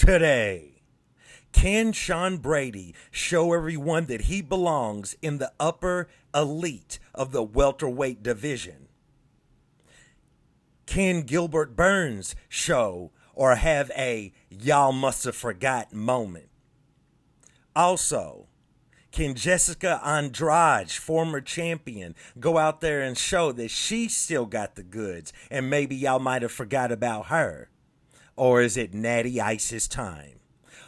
today. Can Sean Brady show everyone that he belongs in the upper elite of the welterweight division? Can Gilbert Burns show or have a y'all must have forgot moment? Also, can Jessica Andrade, former champion, go out there and show that she still got the goods and maybe y'all might have forgot about her? Or is it Natty Ice's time?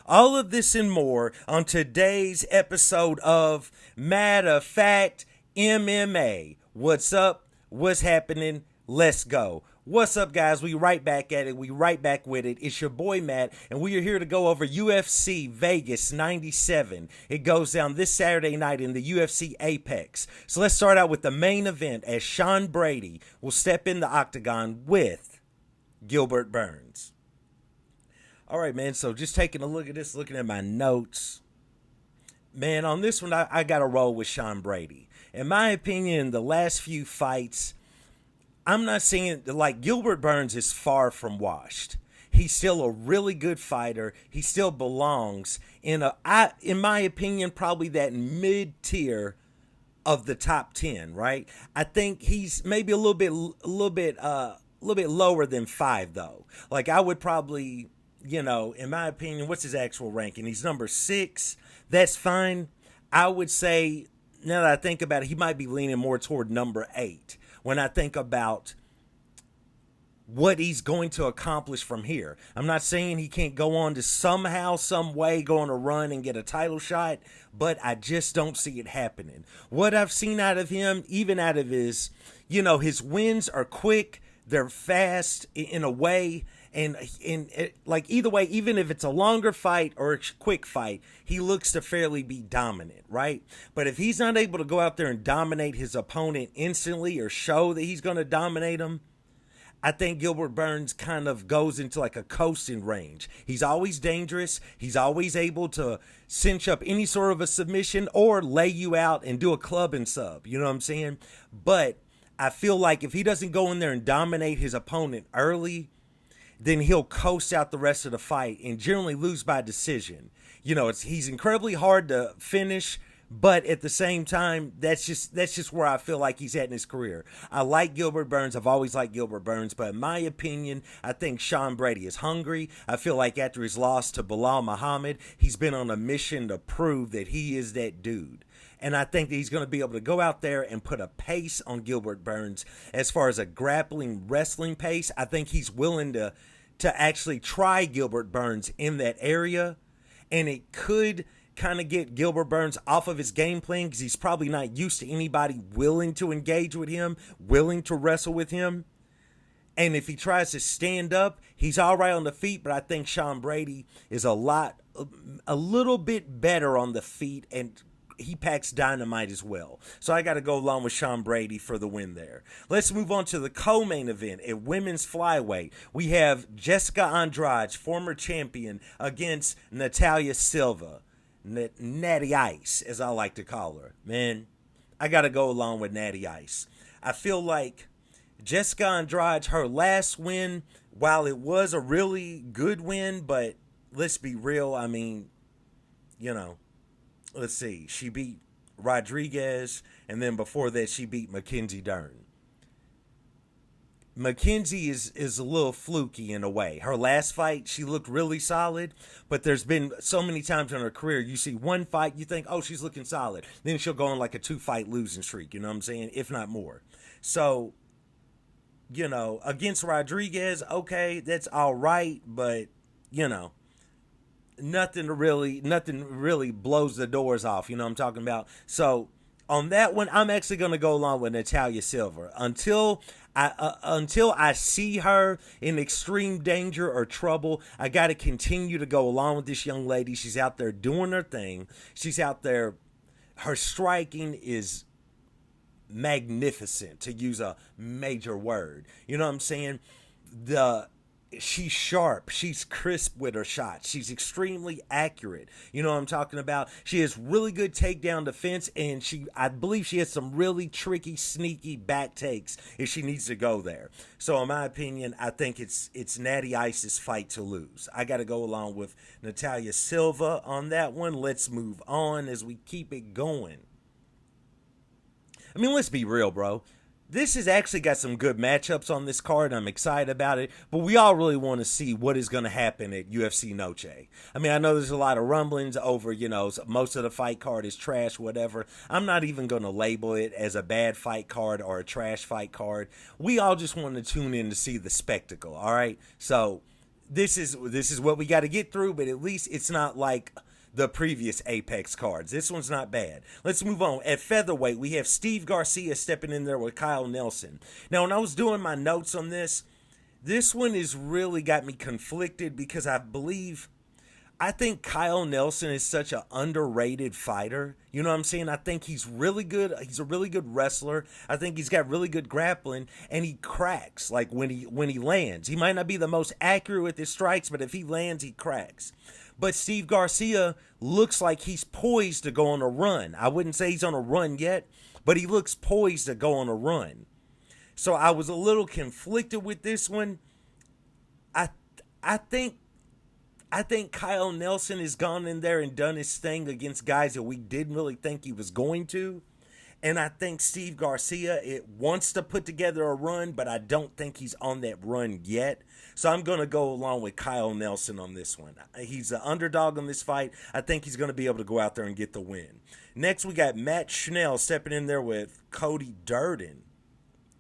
All of this and more on today's episode of Matter of Fact MMA. What's up? What's happening? Let's go. What's up, guys? We right back at it. We right back with it. It's your boy, Matt, and we are here to go over UFC Vegas 97. It goes down this Saturday night in the UFC Apex. So let's start out with the main event as Sean Brady will step in the octagon with Gilbert Burns. All right, man, so just taking a look at this, looking at my notes. Man, on this one, I got to roll with Sean Brady. In my opinion, the last few fights, I'm not saying, like, Gilbert Burns is far from washed. He's still a really good fighter. He still belongs in in my opinion, probably that mid-tier of the top 10, right? I think he's maybe a little bit lower than 5, though. Like, I would probably, in my opinion, what's his actual ranking? He's number 6. That's fine. I would say, now that I think about it, he might be leaning more toward number 8 when I think about what he's going to accomplish from here. I'm not saying he can't go on to somehow, some way, go on a run and get a title shot, but I just don't see it happening. What I've seen out of him, even out of his wins are quick, they're fast in a way, and like either way, even if it's a longer fight or a quick fight, he looks to fairly be dominant, right? But if he's not able to go out there and dominate his opponent instantly or show that he's going to dominate him, I think Gilbert Burns kind of goes into like a coasting range. He's always dangerous. He's always able to cinch up any sort of a submission or lay you out and do a club and sub. You know what I'm saying? But I feel like if he doesn't go in there and dominate his opponent early, then he'll coast out the rest of the fight and generally lose by decision. He's incredibly hard to finish, but at the same time, that's just where I feel like he's at in his career. I like Gilbert Burns. I've always liked Gilbert Burns, but in my opinion, I think Sean Brady is hungry. I feel like after his loss to Bilal Muhammad, he's been on a mission to prove that he is that dude. And I think that he's going to be able to go out there and put a pace on Gilbert Burns. As far as a grappling wrestling pace, I think he's willing to actually try Gilbert Burns in that area. And it could kind of get Gilbert Burns off of his game plan because he's probably not used to anybody willing to engage with him, willing to wrestle with him. And if he tries to stand up, he's all right on the feet, but I think Sean Brady is a little bit better on the feet, and he packs dynamite as well. So I got to go along with Sean Brady for the win there. Let's move on to the co-main event at women's flyweight. We have Jessica Andrade, former champion, against Natalia Silva, Natty Ice, as I like to call her. Man, I got to go along with Natty Ice. I feel like Jessica Andrade, her last win, while it was a really good win, but let's be real, I mean, let's see. She beat Rodriguez, and then before that, she beat Mackenzie Dern. Mackenzie is a little fluky in a way. Her last fight, she looked really solid, but there's been so many times in her career, you see one fight, you think, oh, she's looking solid. Then she'll go on like a 2-fight losing streak, you know what I'm saying? If not more. So, against Rodriguez, okay, that's all right, but, nothing really blows the doors off. You know what I'm talking about? So on that one, I'm actually going to go along with Natalia Silva until I see her in extreme danger or trouble. I got to continue to go along with this young lady. She's out there doing her thing. She's out there. Her striking is magnificent, to use a major word. You know what I'm saying? she's sharp. She's crisp with her shots. She's extremely accurate. You know what I'm talking about? She has really good takedown defense, and I believe she has some really tricky, sneaky back takes if she needs to go there. So in my opinion, I think it's Natty Ice's fight to lose. I got to go along with Natalia Silva on that one. Let's move on as we keep it going. I mean, let's be real, bro. This has actually got some good matchups on this card. I'm excited about it, but we all really want to see what is going to happen at UFC Noche. I mean, I know there's a lot of rumblings over, most of the fight card is trash, whatever. I'm not even going to label it as a bad fight card or a trash fight card. We all just want to tune in to see the spectacle, all right? So this is what we got to get through, but at least it's not like the previous Apex cards. This one's not bad. Let's move on. At featherweight, we have Steve Garcia stepping in there with Kyle Nelson. Now, when I was doing my notes on this one has really got me conflicted because I think Kyle Nelson is such an underrated fighter. You know what I'm saying? I think he's really good. He's a really good wrestler. I think he's got really good grappling, and he cracks like when he lands. He might not be the most accurate with his strikes, but if he lands, he cracks. But Steve Garcia looks like he's poised to go on a run. I wouldn't say he's on a run yet, but he looks poised to go on a run. So I was a little conflicted with this one. I think Kyle Nelson has gone in there and done his thing against guys that we didn't really think he was going to. And I think Steve Garcia, wants to put together a run, but I don't think he's on that run yet. So I'm going to go along with Kyle Nelson on this one. He's the underdog on this fight. I think he's going to be able to go out there and get the win. Next, we got Matt Schnell stepping in there with Cody Durden.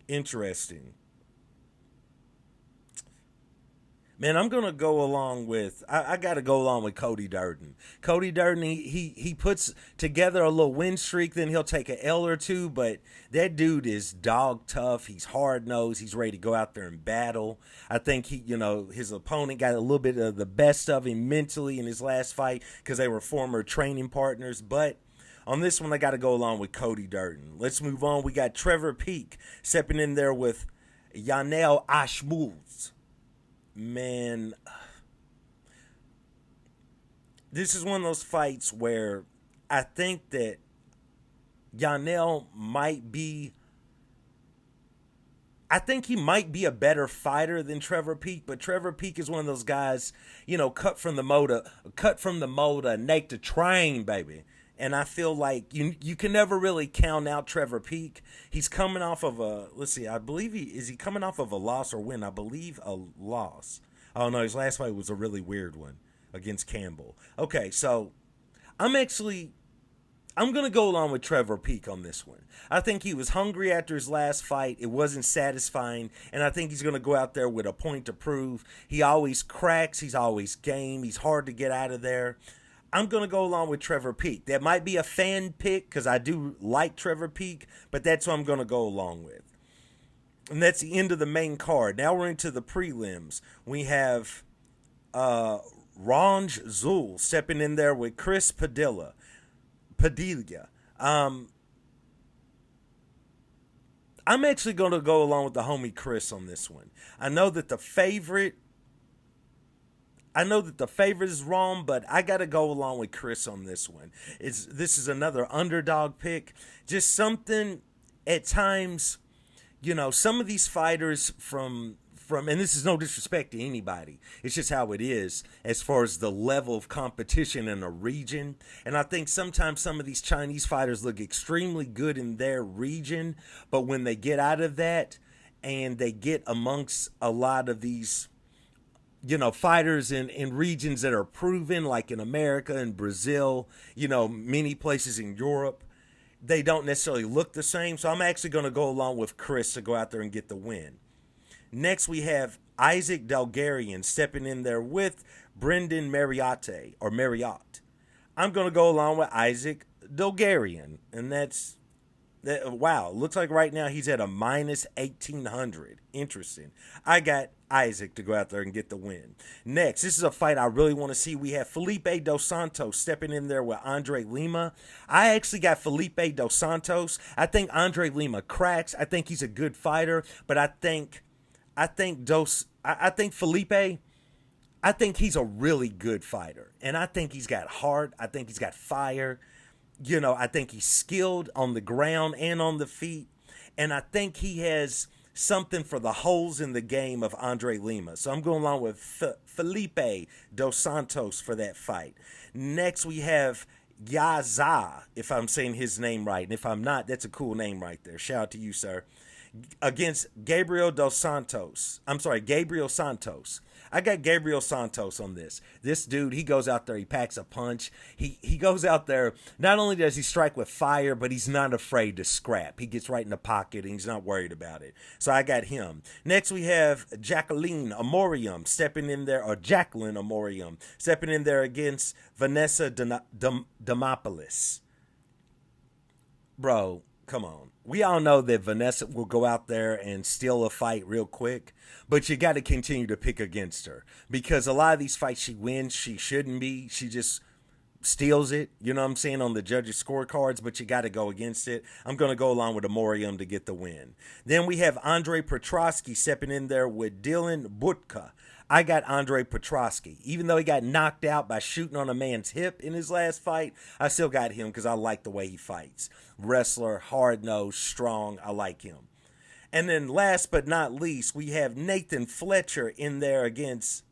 Interesting. Man, I'm going to go along with, I got to go along with Cody Durden. Cody Durden, he puts together a little win streak, then he'll take an L or two, but that dude is dog tough. He's hard-nosed. He's ready to go out there and battle. I think his opponent got a little bit of the best of him mentally in his last fight because they were former training partners, but on this one, I got to go along with Cody Durden. Let's move on. We got Trevor Peek stepping in there with Yanel Ashmuz. Man, this is one of those fights where I think that Yanel might be, I think he might be a better fighter than Trevor Peek, but Trevor Peek is one of those guys, cut from the mold, Nate to train, baby. And I feel like you can never really count out Trevor Peek. He's coming off of I believe is he coming off of a loss or win? I believe a loss. Oh no, his last fight was a really weird one against Campbell. Okay, so I'm going to go along with Trevor Peek on this one. I think he was hungry after his last fight. It wasn't satisfying, and I think he's going to go out there with a point to prove. He always cracks. He's always game. He's hard to get out of there. I'm going to go along with Trevor Peek. That might be a fan pick because I do like Trevor Peek, but that's what I'm going to go along with. And that's the end of the main card. Now we're into the prelims. We have Ranj Zul stepping in there with Chris Padilla. I'm actually going to go along with the homie Chris on this one. I know that the favorite is wrong, but I got to go along with Chris on this one. This is another underdog pick. Just something at times, some of these fighters from and this is no disrespect to anybody. It's just how it is as far as the level of competition in a region. And I think sometimes some of these Chinese fighters look extremely good in their region, but when they get out of that and they get amongst a lot of these fighters in regions that are proven, like in America and Brazil, many places in Europe, they don't necessarily look the same. So I'm actually going to go along with Chris to go out there and get the win. Next, we have Isaac Delgarian stepping in there with Brendan Marriott. I'm going to go along with Isaac Delgarian, and that's wow. Looks like right now he's at a minus 1,800. Interesting. I got Isaac to go out there and get the win. Next, this is a fight I really want to see. We have Felipe Dos Santos stepping in there with Andre Lima. I actually got Felipe Dos Santos. I think Andre Lima cracks. I think he's a good fighter, but I think I think Felipe, I think he's a really good fighter. And I think he's got heart. I think he's got fire. I think he's skilled on the ground and on the feet. And I think he has something for the holes in the game of Andre Lima. So I'm going along with Felipe Dos Santos for that fight. Next, we have Yaza, if I'm saying his name right. And if I'm not, that's a cool name right there. Shout out to you, sir. Against Gabriel Dos Santos. I'm sorry, Gabriel Santos. I got Gabriel Santos on this. This dude, he goes out there, he packs a punch. He goes out there, not only does he strike with fire, but he's not afraid to scrap. He gets right in the pocket and he's not worried about it. So I got him. Next we have Jacqueline Amorium stepping in there, or Jacqueline Amorium stepping in there against Vanessa Demopoulos. Bro, come on. We all know that Vanessa will go out there and steal a fight real quick, but you got to continue to pick against her because a lot of these fights she wins, she shouldn't be. She just steals it, you know what I'm saying, on the judges' scorecards, but you got to go against it. I'm going to go along with Amorium to get the win. Then we have Andre Petrosky stepping in there with Dylan Butka. I got Andre Petrosky. Even though he got knocked out by shooting on a man's hip in his last fight, I still got him because I like the way he fights. Wrestler, hard-nosed, strong. I like him. And then last but not least, we have Nathan Fletcher in there against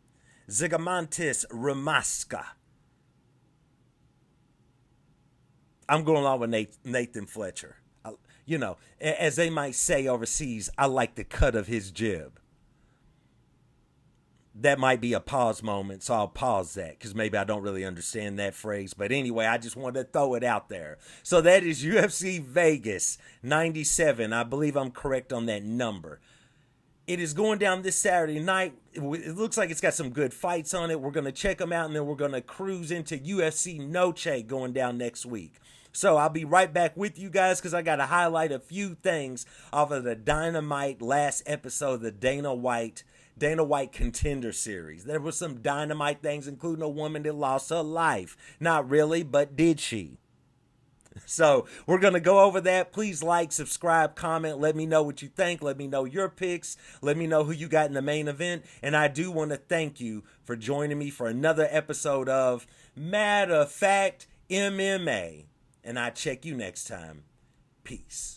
Zigamantis Ramaska. I'm going along with Nathan Fletcher. As they might say overseas, I like the cut of his jib. That might be a pause moment, so I'll pause that because maybe I don't really understand that phrase. But anyway, I just wanted to throw it out there. So that is UFC Vegas 97. I believe I'm correct on that number. It is going down this Saturday night. It looks like it's got some good fights on it. We're going to check them out, and then we're going to cruise into UFC Noche going down next week. So I'll be right back with you guys because I got to highlight a few things off of the Dynamite last episode of the Dana White Contender Series. There were some dynamite things, including a woman that lost her life. Not really, but did she? So we're going to go over that. Please like, subscribe, comment. Let me know what you think. Let me know your picks. Let me know who you got in the main event. And I do want to thank you for joining me for another episode of Matter of Fact MMA. And I'll check you next time. Peace.